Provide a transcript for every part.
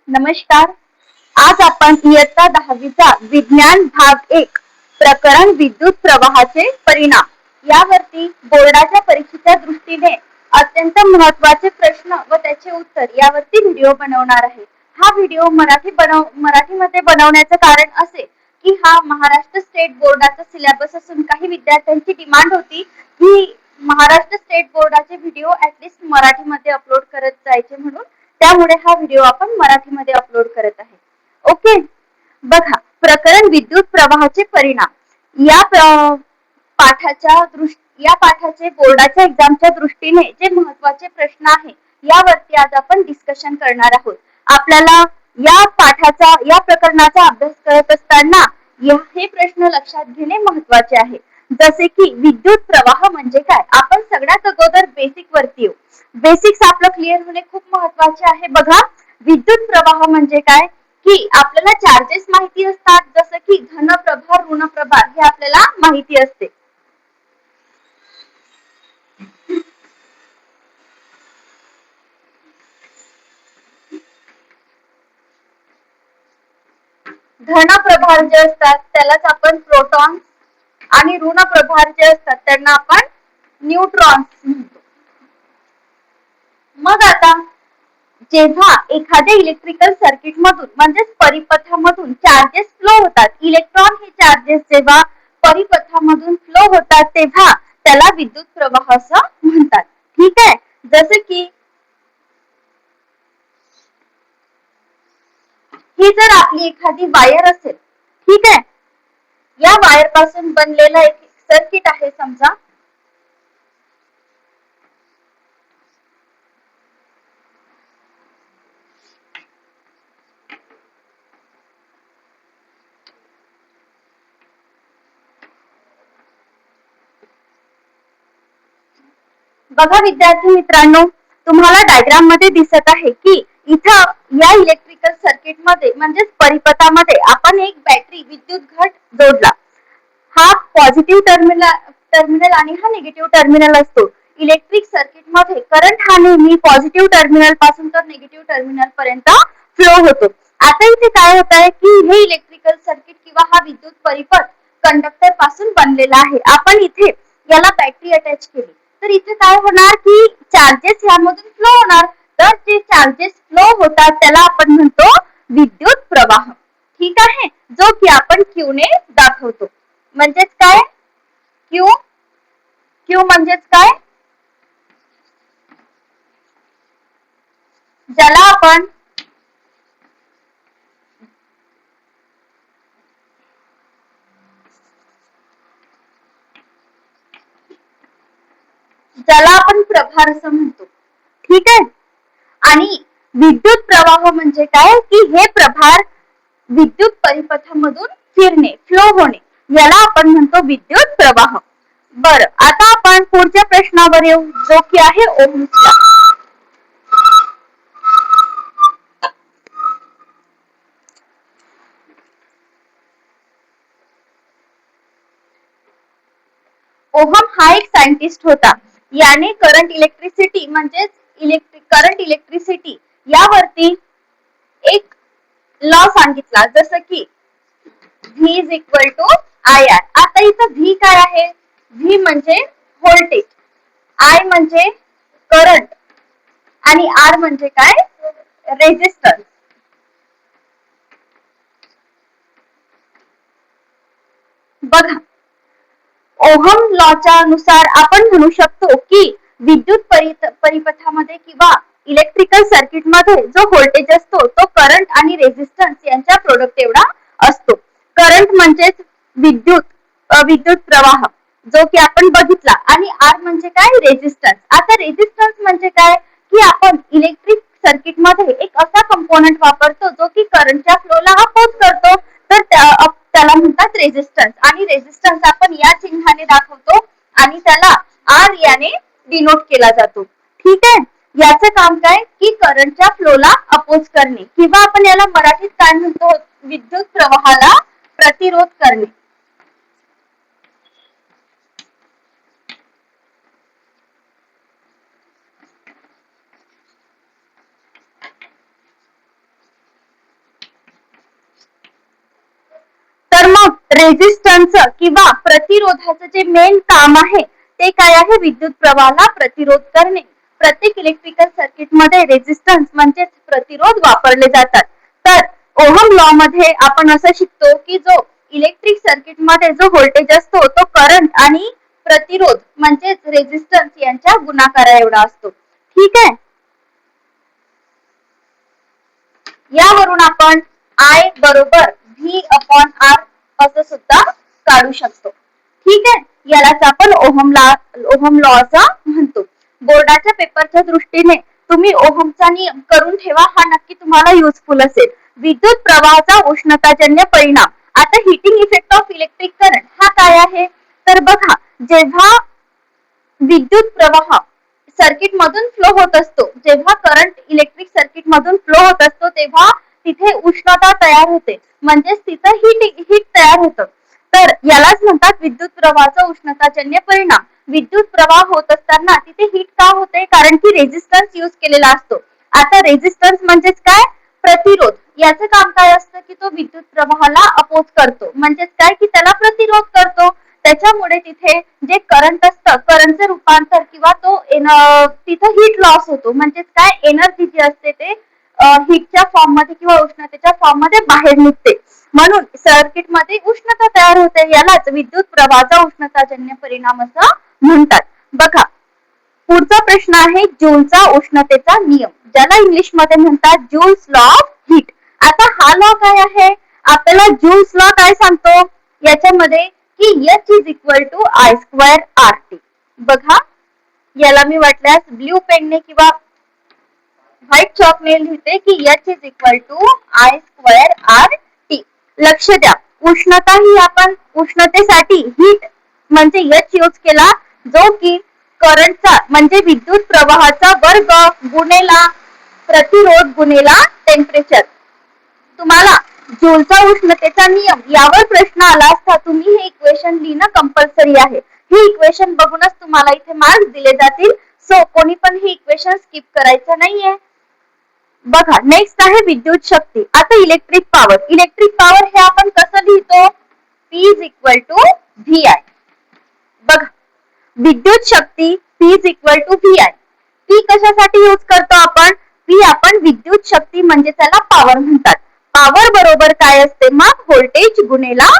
नमस्कार. आज आपण इयत्ता 10वीचा विज्ञान भाग 1 प्रकरण विद्युत प्रवाहाचे परिणाम यावरती बोर्डाच्या परीक्षेच्या दृष्टीने अत्यंत महत्त्वाचे प्रश्न व त्याचे उत्तर यावरती व्हिडिओ बनवणार आहे. हा व्हिडिओ मराठीमध्ये बनवण्याचं कारण असे की हा महाराष्ट्र स्टेट बोर्डाचा सिलेबस असून काही विद्यार्थ्यांची डिमांड होती की महाराष्ट्र स्टेट बोर्डाचे व्हिडिओ ऍटलिस्ट मराठीमध्ये अपलोड करत जायचे म्हणून त्यामुळे हा व्हिडिओ आपण मराठीमध्ये अपलोड करत आहे. ओके, बघा प्रकरण विद्युत प्रवाहाचे परिणाम या पाठाचे बोर्डाच्या एक्झामच्या दृष्टीने जे महत्त्वाचे प्रश्न आहे यावरती आज आपण डिस्कशन करणार आहोत. आपल्याला या प्रकरणाचा अभ्यास करत असताना हे प्रश्न लक्षात घेणे महत्त्वाचे आहे. जसे की विद्युत प्रवाह म्हणजे काय, आपण सगळ्यात अगोदर बेसिक वरती येऊ. बेसिक्स आपलं क्लिअर होणे खूप महत्त्वाचे आहे. बघा, विद्युत प्रवाह म्हणजे काय की आपल्याला चार्जेस माहिती असतात, जसं की धन प्रभार ऋण प्रभार हे आपल्याला माहिती असते. धन प्रभार जे असतात त्यालाच आपण प्रोटॉन आणि ऋण प्रभार जे असतात त्यांना आपण न्यूट्रॉन्स म्हणतो. मग आता जेव्हा एखाद्या इलेक्ट्रिकल सर्किट मधून म्हणजेच परिपथामधून चार्जेस फ्लो होतात, इलेक्ट्रॉन हे चार्जेस जेव्हा परिपथामधून फ्लो होतात तेव्हा त्याला विद्युत प्रवाह असं म्हणतात. ठीक आहे, जसे की ही जर आपली एखादी वायर असेल, ठीक आहे, या वायर पासून बनलेलं एक सर्किट आहे समजा. बघा विद्यार्थी मित्रांनो, तुम्हाला डायग्राम मध्ये दिसत आहे की इथं या इलेक्ट्रिकल सर्किट मध्ये म्हणजेच परिपथामध्ये आपण एक बॅटरी विद्युत घट जोडला. हा पॉझिटिव्ह टर्मिनल आणि हा निगेटिव्ह टर्मिनल असतो. इलेक्ट्रिक सर्किट मध्ये करंट हा नेहमी पॉझिटिव्ह टर्मिनल पासून तर निगेटिव्ह टर्मिनल पर्यंत फ्लो होतो. आता इथे काय होत आहे की हे इलेक्ट्रिकल सर्किट किंवा हा विद्युत परिपथ कंडक्टर पासून बनलेला आहे. आपण इथे याला बॅटरी अटॅच केली तर इथे काय होणार की चार्जेस यामधून फ्लो होणार. तर जे चार्जेस फ्लो होतात त्याला आपण म्हणतो विद्युत प्रवाह. ठीक आहे, जो की आपण क्यू ने दाखवतो. म्हणजेच काय, क्यू म्हणजेच काय, ज्याला आपण प्रभार असं म्हणतो. ठीक आहे, आणि विद्युत प्रवाह म्हणजे काय की हे प्रभार विद्युत परिपथामधून फिरणे, फ्लो होणे, याला आपण म्हणतो विद्युत प्रवाह. बरं, आता आपण पुढच्या प्रश्नावर येऊ, जो की आहे ओहम्स लॉ. ओहम हा एक सायंटिस्ट होता. याने करंट इलेक्ट्रिसिटी म्हणजेच करंट इलेक्ट्रिसिटी यावरती एक लॉ सांगितला, जसं की V is equal to IR. आता इथं V काय आहे, V म्हणजे व्होल्टेज, I म्हणजे करंट आणि R म्हणजे काय, रेझिस्टन्स. बघा, ओहम लॉच्या नुसार आपण म्हणू शकतो की विद्युत परिपथामध्ये किंवा इलेक्ट्रिकल सर्किट मध्ये जो व्होल्टेज असतो तो करंट आणि रेझिस्टन्स यांच्या प्रोडक्ट एवढा असतो. करंट म्हणजेच विद्युत प्रवाह जो की आपण बघितला, आणि आर म्हणजे काय, रेझिस्टन्स. आता रेझिस्टन्स म्हणजे काय की आपण इलेक्ट्रिक सर्किट मध्ये एक असा कंपोनंट वापरतो जो की करंटच्या फ्लोला अपोज करतो, तर त्याला म्हणतात रेझिस्टन्स. आणि रेझिस्टन्स आपण या चिन्हाने दाखवतो आणि त्याला आर याने डिनोट केला जातो. ठीक आहे, याचं काम काय की करंटच्या फ्लोला अपोज करणे, किंवा आपण याला मराठीत काय म्हणतो, विद्युत प्रवाहाला प्रतिरोध करणे. रेझिस्टन्स किंवा प्रतिरोधाचं जे मेन काम आहे ते काय आहे, विद्युत प्रवाहाला प्रतिरोध करणे. प्रत्येक इलेक्ट्रिकल सर्किट मध्ये रेझिस्टन्स म्हणजेच प्रतिरोध वापरले जातात. तर ओहम लॉ मध्ये आपण असं शिकतो की जो इलेक्ट्रिक सर्किट मध्ये जो व्होल्टेज असतो तो करंट आणि प्रतिरोध म्हणजेच रेझिस्टन्स यांच्या गुणाकारा एवढा असतो. ठीक आहे. यावरून आपण I बरोबर V अपॉन R असं सुद्धा काढू शकतो. ठीक आहे. यालाच आपण ओहम लॉ असा म्हणतो. बोर्डाच्या पेपरच्या दृष्टीने तुम्ही ओहमचा नियम करून ठेवा, हा नक्की तुम्हाला युजफुल असेल. विद्युत प्रवाहाचा उष्णताजन्य परिणाम. आता heating effect of electric current हा काय आहे, तर बघा, जेव्हा विद्युत प्रवाह सर्किट मधून फ्लो होत असतो, जेव्हा करंट इलेक्ट्रिक सर्किट मधून फ्लो होत असतो तेव्हा तिथे उष्णता तयार होते, म्हणजेच तिथं हीट तयार होतं. तर यालाच म्हणतात विद्युत प्रवाहाचा उष्णताजन्य परिणाम. विद्युत प्रवाह होत असताना तिथे हीट का होते, कारण की रेझिस्टन्स यूज केलेला असतो. आता रेझिस्टन्स म्हणजेच काय, प्रतिरोध. याचं काम काय असतं की तो विद्युत प्रवाहाला अपोज करतो, म्हणजेच काय की त्याला प्रतिरोध करतो. त्याच्यामुळे तिथे जे करंट असतं, करंटचं रूपांतर किंवा तो तिथं हीट लॉस होतो, म्हणजेच काय एनर्जी जी असते ते हीटच्या फॉर्म मध्ये किंवा उष्णतेच्या फॉर्म मध्ये बाहेर निघते, म्हणून सर्किट मध्ये उष्णता तयार होते. यालाच विद्युत प्रवाहाचा उष्णताजन्य परिणाम असं म्हणतात. बघा, पुढचा प्रश्न आहे जूलचा उष्णतेचा नियम, ज्याला इंग्लिश मध्ये म्हणतात जूल्स लॉ ऑफ हीट. आता हा लॉ काय आहे, आपल्याला जूल्स लॉ काय सांगतो याच्यामध्ये की H is equal to I square RT. बघा, याला मी वाटल्यास ब्ल्यू पेनने किंवा व्हाईट चॉकने लिहिते की H is equal to I square RT. लक्ष द्या, उष्णता ही आपण उष्णतेसाठी हीट म्हणजे H यूज केला, जो की करंटचा म्हणजे विद्युत प्रवाहाचा वर्ग गुणेला प्रतिरोध गुणेला टेम्परेचर. तुम्हाला जूलचा उष्णतेचा नियम यावर प्रश्न आला असता, तुम्ही हे इक्वेशन लिहिणं कंपल्सरी आहे. हे इक्वेशन बघूनच तुम्हाला इथे मार्क्स दिले जातील. सो कोणी पण हे इक्वेशन स्किप करायचं नाहीये. बघा, नेक्स्ट आहे विद्युत शक्ती. आता इलेक्ट्रिक पॉवर. इलेक्ट्रिक पॉवर हे आपण कसं लिहितो, P is equal to VI. बघा, विद्युत शक्ती P is equal to VI. P कशासाठी यूज करतो आपण, P आपण विद्युत शक्ती म्हणजे त्याला पॉवर म्हणतात. पॉवर बरोबर काय असते मग, व्होल्टेज गुणेला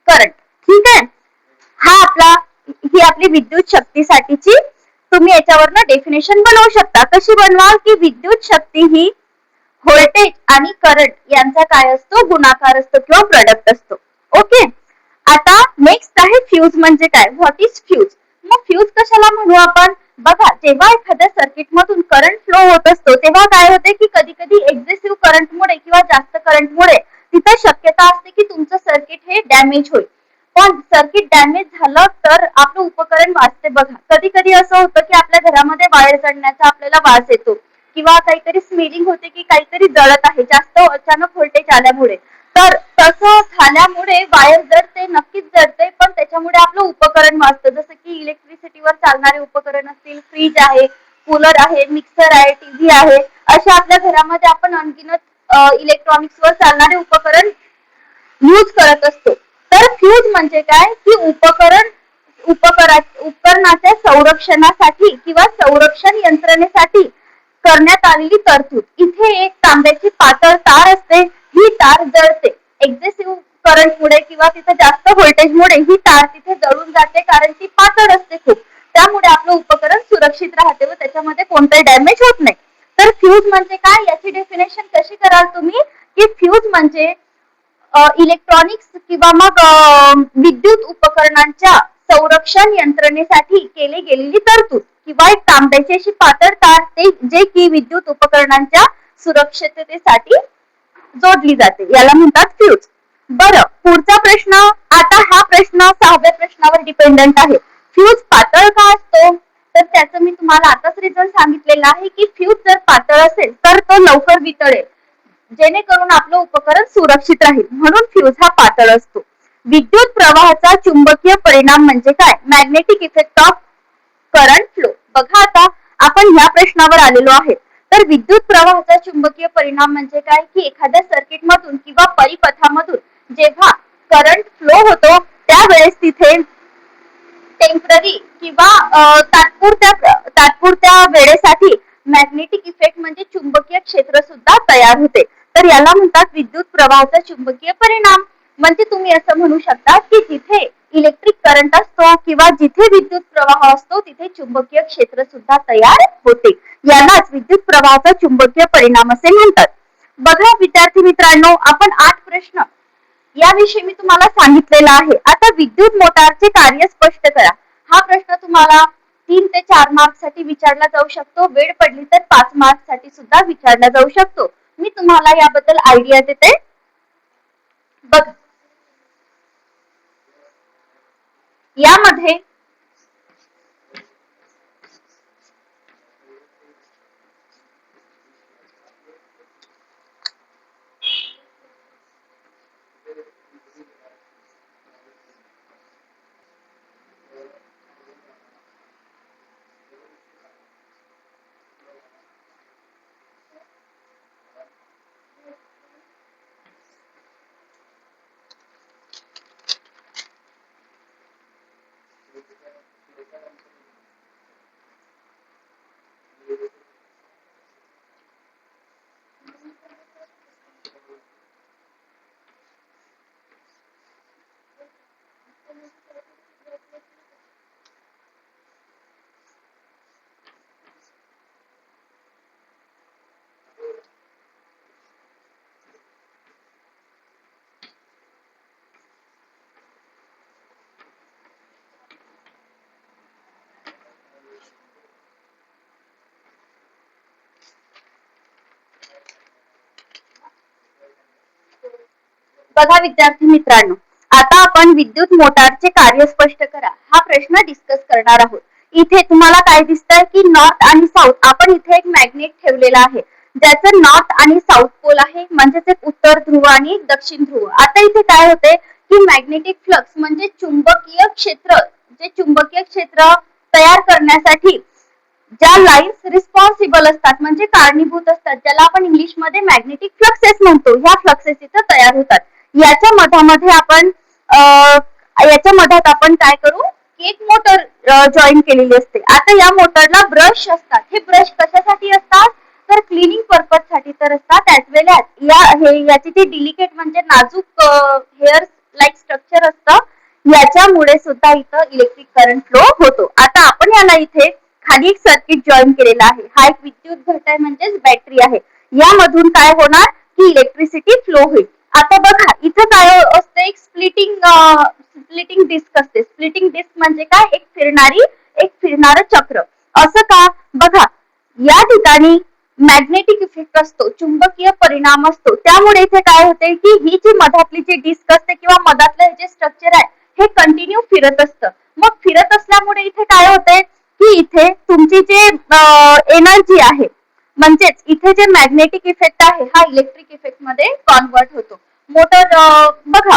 करंट. ठीक आहे. ही आपली विद्युत शक्तीसाठीची तुम्ही याच्यावरनं डेफिनेशन बनवू शकता. कशी बनवाल की विद्युत शक्ती ही व्होल्टेज आणि करंट यांचा काय असतो, गुणाकार असतो किंवा प्रोडक्ट असतो. ओके. आता नेक्स्ट आहे फ्यूज म्हणजे काय, व्हॉट इज फ्यूज. मग फ्यूज कशाला म्हणू आपण, बघा, जेव्हा एखाद्या सर्किट मधून करंट फ्लो होत असतो तेव्हा काय होते की कधी कधी एक्झेसिव्ह करंटमुळे किंवा जास्त करंटमुळे तिथं शक्यता असते की तुमचं सर्किट हे डॅमेज होईल. पण सर्किट डॅमेज झालं तर आपलं उपकरण वाचते. बघा, कधी कधी असं होतं की आपल्या घरामध्ये वायर जळण्याचा आपल्याला वास येतो किंवा काहीतरी स्मेलिंग होते की काहीतरी जळत आहे जास्त अचानक व्होल्टेज आल्यामुळे. तर तसं झाल्यामुळे वायर जळते, नक्कीच जळते, पण त्याच्यामुळे आपलं उपकरण वाचतं. जसं की इलेक्ट्रिसिटीवर चालणारे उपकरण असतील, फ्रीज आहे, कूलर आहे, मिक्सर आहे, टीव्ही आहे, अशा आपल्या घरामध्ये आपण अनगिनत इलेक्ट्रॉनिक्सवर चालणारे उपकरण यूज करत असतो. तर फ्यूज म्हणजे काय की उपकरणाच्या संरक्षणासाठी किंवा संरक्षण यंत्रणेसाठी करण्यात आलेली तरतूद. इथे एक तांब्याची पातळ तार असते, ही तार जळते एक्झेसिव्ह करंटमुळे किंवा तिथे जास्त व्होल्टेजमुळे ही तार तिथे जळून जाते, कारण ती पातळ असते खूप. त्यामुळे आपलं उपकरण सुरक्षित राहते व त्याच्यामध्ये कोणताही डॅमेज होत नाही. तर फ्यूज म्हणजे काय, याची डेफिनेशन कशी कराल तुम्ही की फ्यूज म्हणजे इलेक्ट्रॉनिक्स किंवा मग विद्युत उपकरणांच्या संरक्षण यंत्रणेसाठी केली गेलेली तरतूद किंवा एक तांब्याची अशी पातळ तार जे की विद्युत उपकरणांच्या सुरक्षिततेसाठी जोडली जाते, याला म्हणतात फ्यूज. बरं, पुढचा प्रश्न. आता हा प्रश्न 6व्या प्रश्नावर डिपेंडंट आहे. फ्यूज पातळ का असतो, तर त्याचं मी तुम्हाला आताच रिझल्ट सांगितलेला आहे की फ्यूज जर पातळ असेल तर तो लवकर वितळेल, जेणेकरून आपलं उपकरण सुरक्षित राहील, म्हणून फ्यूज हा पातळ असतो. विद्युत प्रवाहाचा चुंबकीय परिणाम म्हणजे काय, magnetic effect of current flow. बघा, आता आपण ह्या प्रश्नावर आलेलो आहे. तर विद्युत प्रवाहाचा चुंबकीय परिणाम म्हणजे काय की एखाद्या सर्किट मधून किंवा परिपथामधून जेव्हा करंट फ्लो होतो त्यावेळेस तिथे टेम्पररी किंवा तात्पुरत्या वेळेसाठी मॅग्नेटिक इफेक्ट म्हणजे चुंबकीय क्षेत्र सुद्धा तयार होते. तर याला म्हणतात विद्युत प्रवाहाचा चुंबकीय परिणाम. म्हणजे तुम्ही असं म्हणू शकता की जिथे इलेक्ट्रिक करंट असतो किंवा जिथे विद्युत प्रवाह असतो तिथे चुंबकीय क्षेत्र सुद्धा तयार होते. यालाच विद्युत प्रवाहाचा चुंबकीय परिणाम असे म्हणतात. बघा विद्यार्थी मित्रांनो, आपण 8 प्रश्न याविषयी मी तुम्हाला सांगितलेला आहे. आता विद्युत मोटारचे कार्य स्पष्ट करा. हा प्रश्न तुम्हाला 3 ते 4 मार्क्स साठी विचारला जाऊ शकतो. वेळ पडली तर 5 मार्क्स साठी सुद्धा विचारला जाऊ शकतो. मी तुम्हाला याबद्दल आयडिया देते. बघ, यामध्ये बघा विद्यार्थी मित्रांनो, आता आपण विद्युत मोटारचे कार्य स्पष्ट करा हा प्रश्न डिस्कस करणार आहोत. इथे तुम्हाला काय दिसतंय की नॉर्थ आणि साऊथ, आपण इथे एक मॅग्नेट ठेवलेला आहे ज्याचं नॉर्थ आणि साऊथ पोल आहे, म्हणजेच एक उत्तर ध्रुव आणि दक्षिण ध्रुव. आता इथे काय होते की मॅग्नेटिक फ्लक्स म्हणजे चुंबकीय क्षेत्र, जे चुंबकीय क्षेत्र तयार करण्यासाठी ज्या लाईन्स रिस्पॉन्सिबल असतात म्हणजे कारणीभूत असतात, ज्याला आपण इंग्लिश मध्ये मॅग्नेटिक फ्लक्सेस म्हणतो, ह्या फ्लक्सेस इथे तयार होतात. याच्या मधामध्ये आपण याच्या मधात आपण काय करू की एक मोटर जॉईन केलेली असते. आता या मोटरला ब्रश असतात. हे ब्रश कशासाठी असतात तर क्लिनिंग पर्पज साठी तर असतात. ऍज वेल एज याची जी डिलिकेट म्हणजे नाजूक हेअर लाईक स्ट्रक्चर असतं, याच्यामुळे सुद्धा इथं इलेक्ट्रिक करंट फ्लो होतो. आता आपण याला इथे खाली एक सर्किट जॉईन केलेला आहे. हा एक विद्युत घट आहे म्हणजेच बॅटरी आहे. यामधून काय होणार की इलेक्ट्रिसिटी फ्लो होईल. आता बघा इथं काय असतं, एक स्प्लिटिंग डिस्क असते. स्प्लिटिंग डिस्क म्हणजे काय, एक फिरणारं चक्र. असं का, बघा या ठिकाणी मॅग्नेटिक इफेक्ट असतो, चुंबकीय परिणाम असतो. त्यामुळे इथे काय होते की ही जी मधातली जी डिस्क असते किंवा मधातलं जे स्ट्रक्चर आहे हे कंटिन्यू फिरत असतं. मग फिरत असल्यामुळे इथे काय होते की इथे तुमची जे एनर्जी आहे म्हणजेच इथे जे मॅग्नेटिक इफेक्ट आहे हा इलेक्ट्रिक इफेक्ट मध्ये कन्वर्ट होतो. मोटर बघा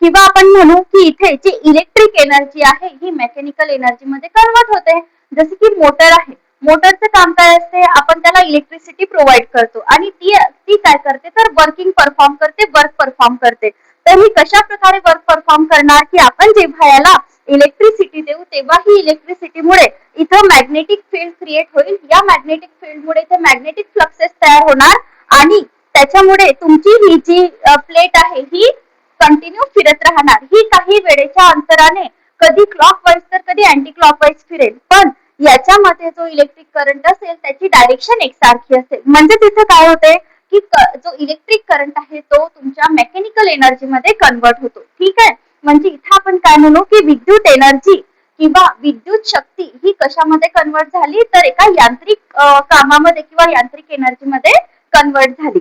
किंवा आपण म्हणू की इथे जी इलेक्ट्रिक एनर्जी आहे ही मेकॅनिकल एनर्जी मध्ये कन्वर्ट होते. जसे की मोटर आहे, मोटरचं काम काय असते, आपण त्याला इलेक्ट्रिसिटी प्रोव्हाइड करतो आणि ती काय करते तर वर्किंग परफॉर्म करते, वर्क परफॉर्म करते. तर ही कशा प्रकारे वर्क परफॉर्म करणार की आपण जेव्हा याला इलेक्ट्रिसिटी देऊ तेव्हा ही इलेक्ट्रिसिटीमुळे इथं मॅग्नेटिक फील्ड क्रिएट होईल. या मॅग्नेटिक फील्डमुळे इथे मॅग्नेटिक फ्लक्सेस तयार होणार आणि त्याच्यामुळे तुमची ही जी प्लेट आहे ही कंटिन्यू फिरत राहणार. ही काही वेळेच्या अंतराने कधी क्लॉकवाईज तर कधी अँटी क्लॉकवाईज फिरेल, पण याच्यामध्ये जो इलेक्ट्रिक करंट असेल त्याची डायरेक्शन एकसारखी असेल. म्हणजे तिथे काय होते की जो इलेक्ट्रिक करंट आहे तो तुमच्या मेकॅनिकल एनर्जी मध्ये कन्वर्ट होतो. ठीक आहे, म्हणजे इथे आपण काय म्हणू की विद्युत एनर्जी किंवा विद्युत शक्ती ही कशामध्ये कन्वर्ट झाली तर एका यांत्रिक कामामध्ये किंवा यांत्रिक एनर्जी मध्ये कन्वर्ट झाली.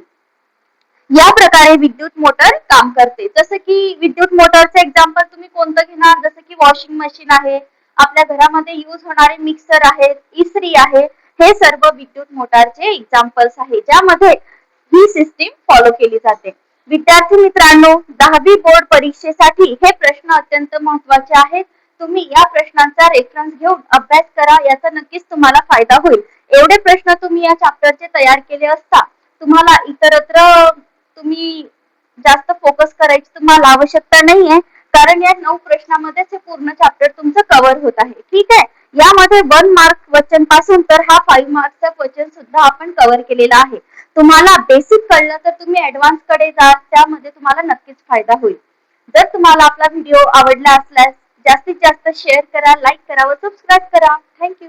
या प्रकारे विद्युत मोटर काम करते. जसं की विद्युत मोटरचं एक्झाम्पल तुम्ही कोणतं घेणार, जसं की वॉशिंग मशीन आहे, आपल्या घरामध्ये यूज होणारे मिक्सर आहेत, इस्त्री आहे, हे सर्व विद्युत मोटारचे एक्झाम्पल्स आहे ज्यामध्ये ही सिस्टीम फॉलो केली जाते. विद्यार्थी मित्रांनो, 10वी बोर्ड परीक्षेसाठी हे प्रश्न अत्यंत महत्वाचे आहेत. तुम्ही या प्रश्नांचा रेफरन्स घेऊन अभ्यास करा, याचा नक्कीच तुम्हाला फायदा होईल. एवढे प्रश्न तुम्ही या चॅप्टरचे तयार केले असता तुम्हाला इतरत्र तुम्ही जास्त फोकस करायची तुम्हाला आवश्यकता नाहीये, कारण या 9 प्रश्नामध्येच हे पूर्ण चॅप्टर तुमचं कव्हर होत आहे. ठीक आहे. यामध्ये 1 मार्क क्वेश्चन पासून तर हा 5 मार्क्सचा क्वेश्चन सुद्धा आपण कव्हर केलेला आहे. तुम्हाला बेसिक कळलं तर तुम्ही ऍडव्हान्स कडे जा, त्यामध्ये तुम्हाला नक्कीच फायदा होईल. जर तुम्हाला आपला व्हिडिओ आवडला असल्यास जास्तीत जास्त शेअर करा, लाईक करा व सबस्क्राईब करा. थँक्यू.